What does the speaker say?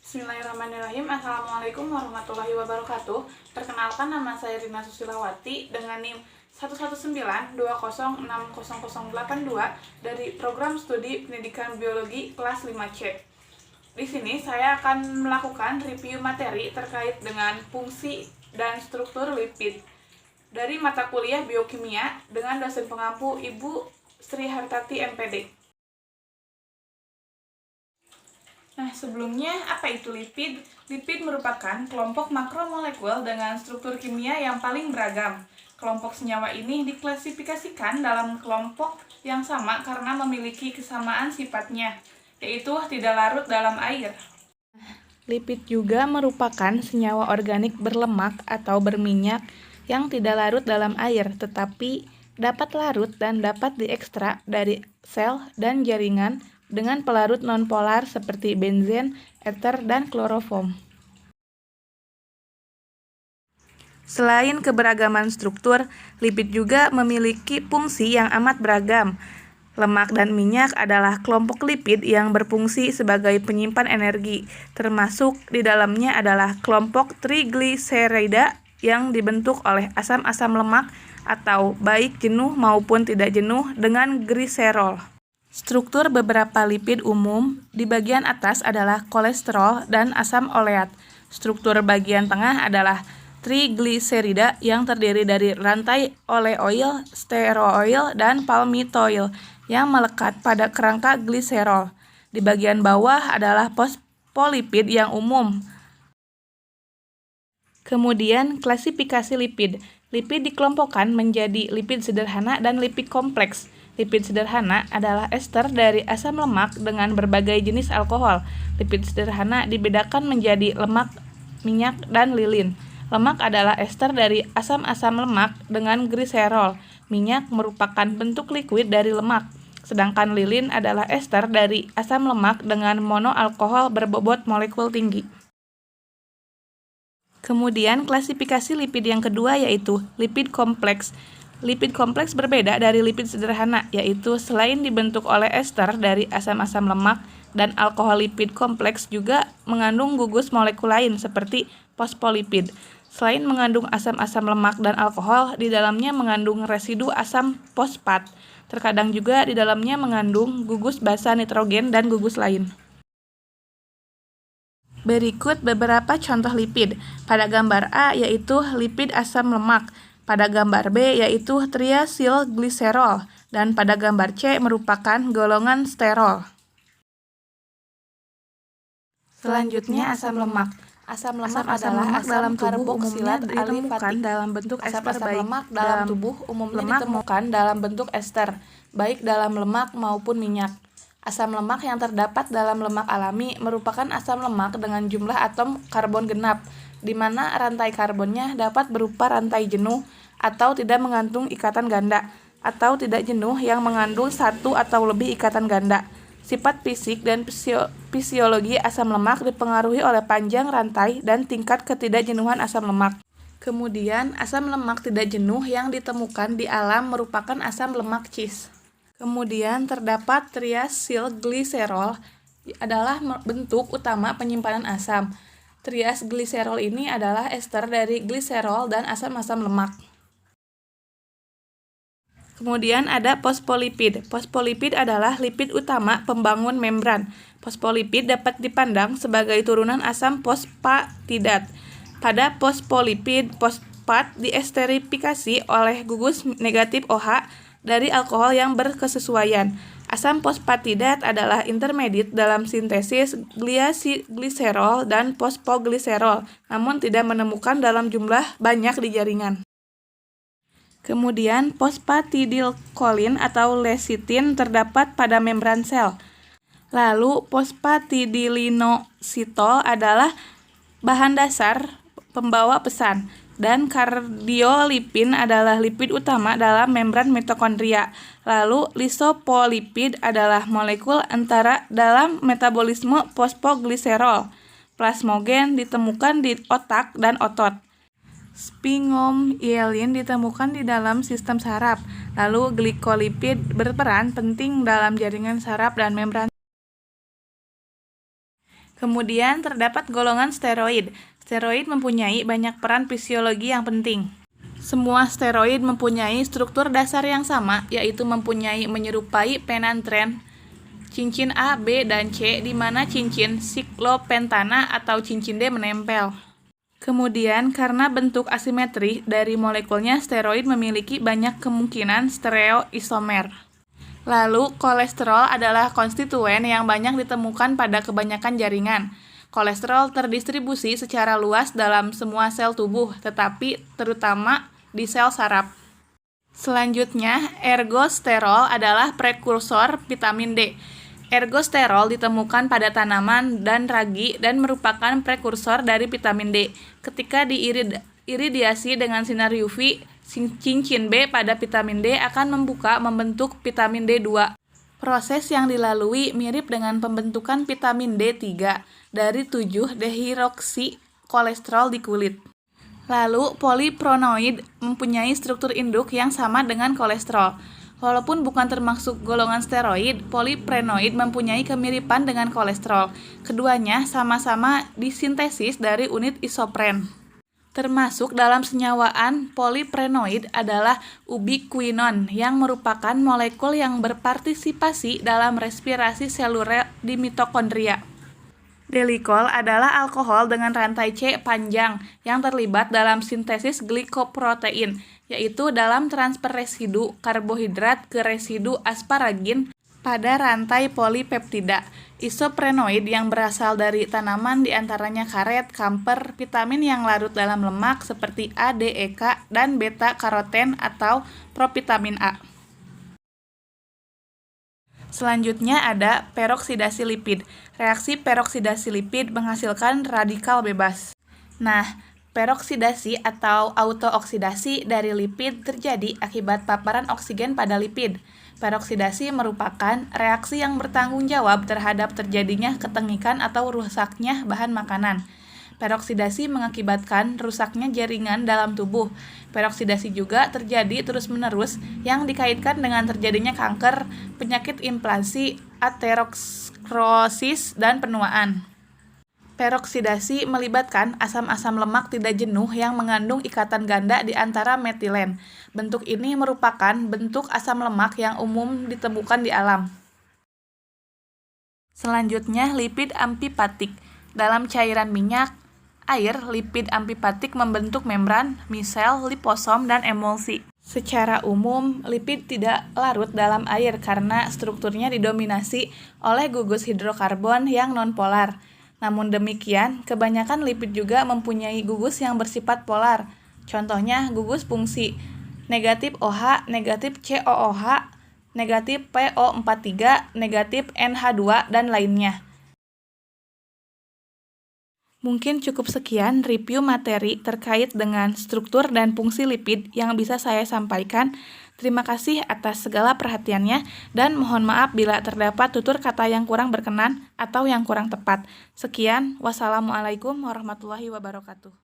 Bismillahirrahmanirrahim. Assalamualaikum warahmatullahi wabarakatuh. Perkenalkan, nama saya Rina Susilawati dengan NIM 11920600082 dari Program Studi Pendidikan Biologi kelas 5C. Di sini saya akan melakukan review materi terkait dengan fungsi dan struktur lipid dari mata kuliah biokimia dengan dosen pengampu Ibu Sri Hartati MPD. Nah, sebelumnya, apa itu lipid? Lipid merupakan kelompok makromolekul dengan struktur kimia yang paling beragam. Kelompok senyawa ini diklasifikasikan dalam kelompok yang sama karena memiliki kesamaan sifatnya, yaitu tidak larut dalam air. Lipid juga merupakan senyawa organik berlemak atau berminyak yang tidak larut dalam air, tetapi dapat larut dan dapat diekstrak dari sel dan jaringan dengan pelarut nonpolar seperti benzen, ether, dan kloroform. Selain keberagaman struktur, lipid juga memiliki fungsi yang amat beragam. Lemak dan minyak adalah kelompok lipid yang berfungsi sebagai penyimpan energi, termasuk di dalamnya adalah kelompok trigliserida yang dibentuk oleh asam-asam lemak atau baik jenuh maupun tidak jenuh dengan gliserol. Struktur beberapa lipid umum di bagian atas adalah kolesterol dan asam oleat. Struktur bagian tengah adalah trigliserida yang terdiri dari rantai oleoil, steroil, dan palmitoil yang melekat pada kerangka gliserol. Di bagian bawah adalah fosfolipid yang umum. Kemudian klasifikasi lipid. Lipid dikelompokkan menjadi lipid sederhana dan lipid kompleks. Lipid sederhana adalah ester dari asam lemak dengan berbagai jenis alkohol. Lipid sederhana dibedakan menjadi lemak, minyak, dan lilin. Lemak adalah ester dari asam-asam lemak dengan gliserol. Minyak merupakan bentuk liquid dari lemak. Sedangkan lilin adalah ester dari asam lemak dengan monoalkohol berbobot molekul tinggi. Kemudian klasifikasi lipid yang kedua yaitu lipid kompleks. Lipid kompleks berbeda dari lipid sederhana, yaitu selain dibentuk oleh ester dari asam-asam lemak dan alkohol, lipid kompleks juga mengandung gugus molekul lain seperti fosfolipid. Selain mengandung asam-asam lemak dan alkohol, di dalamnya mengandung residu asam fosfat. Terkadang juga di dalamnya mengandung gugus basa nitrogen dan gugus lain. Berikut beberapa contoh lipid. Pada gambar A yaitu lipid asam lemak, pada gambar B yaitu triacylglycerol, dan pada gambar C merupakan golongan sterol. Selanjutnya asam lemak. Asam lemak adalah asam karboksilat ditemukan dalam bentuk ester, baik lemak dalam tubuh umumnya ditemukan dalam bentuk ester, baik dalam lemak maupun minyak. Asam lemak yang terdapat dalam lemak alami merupakan asam lemak dengan jumlah atom karbon genap, di mana rantai karbonnya dapat berupa rantai jenuh atau tidak mengandung ikatan ganda, atau tidak jenuh yang mengandung satu atau lebih ikatan ganda. Sifat fisik dan fisiologi asam lemak dipengaruhi oleh panjang rantai dan tingkat ketidakjenuhan asam lemak. Kemudian, asam lemak tidak jenuh yang ditemukan di alam merupakan asam lemak cis. Kemudian terdapat triacylglycerol adalah bentuk utama penyimpanan asam. Triacylglycerol ini adalah ester dari gliserol dan asam-asam lemak. Kemudian ada fosfolipid. Fosfolipid adalah lipid utama pembangun membran. Fosfolipid dapat dipandang sebagai turunan asam fosfatidat. Pada fosfolipid, fosfat diesterifikasi oleh gugus negatif OH dari alkohol yang berkesesuaian. Asam fosfatidat adalah intermediate dalam sintesis gliserol dan fosfogliserol, namun tidak menemukan dalam jumlah banyak di jaringan. Kemudian fosfatidilkolin atau lecitin terdapat pada membran sel. Lalu fosfatidilinositol adalah bahan dasar pembawa pesan, dan kardiolipin adalah lipid utama dalam membran mitokondria. Lalu lisopolipid adalah molekul antara dalam metabolisme fosfogliserol. Plasmogen ditemukan di otak dan otot. Sphingomyelin ditemukan di dalam sistem saraf. Lalu glikolipid berperan penting dalam jaringan saraf dan membran. Kemudian terdapat golongan steroid. Steroid mempunyai banyak peran fisiologi yang penting. Semua steroid mempunyai struktur dasar yang sama, yaitu menyerupai penantren cincin A, B, dan C, di mana cincin siklopentana atau cincin D menempel. Kemudian, karena bentuk asimetri dari molekulnya, steroid memiliki banyak kemungkinan stereoisomer. Lalu, kolesterol adalah konstituen yang banyak ditemukan pada kebanyakan jaringan. Kolesterol terdistribusi secara luas dalam semua sel tubuh, tetapi terutama di sel saraf. Selanjutnya, ergosterol adalah prekursor vitamin D. Ergosterol ditemukan pada tanaman dan ragi dan merupakan prekursor dari vitamin D. Ketika diiridiasi dengan sinar UV, cincin B pada vitamin D akan membentuk vitamin D2. Proses yang dilalui mirip dengan pembentukan vitamin D3 dari 7-dehiroksikolesterol di kulit. Lalu, poliprenoid mempunyai struktur induk yang sama dengan kolesterol. Walaupun bukan termasuk golongan steroid, poliprenoid mempunyai kemiripan dengan kolesterol. Keduanya sama-sama disintesis dari unit isopren. Termasuk dalam senyawaan poliprenoid adalah ubiquinon yang merupakan molekul yang berpartisipasi dalam respirasi seluler di mitokondria. Glikol adalah alkohol dengan rantai C panjang yang terlibat dalam sintesis glikoprotein, yaitu dalam transfer residu karbohidrat ke residu asparagin pada rantai polipeptida. Isoprenoid yang berasal dari tanaman diantaranya karet, kamper, vitamin yang larut dalam lemak seperti A, D, E, K, dan beta-karoten atau provitamin A. Selanjutnya ada peroksidasi lipid. Reaksi peroksidasi lipid menghasilkan radikal bebas. Nah, peroksidasi atau autooksidasi dari lipid terjadi akibat paparan oksigen pada lipid. Peroksidasi merupakan reaksi yang bertanggung jawab terhadap terjadinya ketengikan atau rusaknya bahan makanan. Peroksidasi mengakibatkan rusaknya jaringan dalam tubuh. Peroksidasi juga terjadi terus-menerus yang dikaitkan dengan terjadinya kanker, penyakit inflamasi, aterosklerosis, dan penuaan. Peroksidasi melibatkan asam-asam lemak tidak jenuh yang mengandung ikatan ganda di antara metilen. Bentuk ini merupakan bentuk asam lemak yang umum ditemukan di alam. Selanjutnya, lipid amfipatik. Dalam cairan minyak, air, lipid amfipatik membentuk membran, misel, liposom, dan emulsi. Secara umum, lipid tidak larut dalam air karena strukturnya didominasi oleh gugus hidrokarbon yang nonpolar. Namun demikian, kebanyakan lipid juga mempunyai gugus yang bersifat polar. Contohnya gugus fungsi, negatif OH, negatif COOH, negatif PO43, negatif NH2, dan lainnya. Mungkin cukup sekian review materi terkait dengan struktur dan fungsi lipid yang bisa saya sampaikan. Terima kasih atas segala perhatiannya dan mohon maaf bila terdapat tutur kata yang kurang berkenan atau yang kurang tepat. Sekian, wassalamualaikum warahmatullahi wabarakatuh.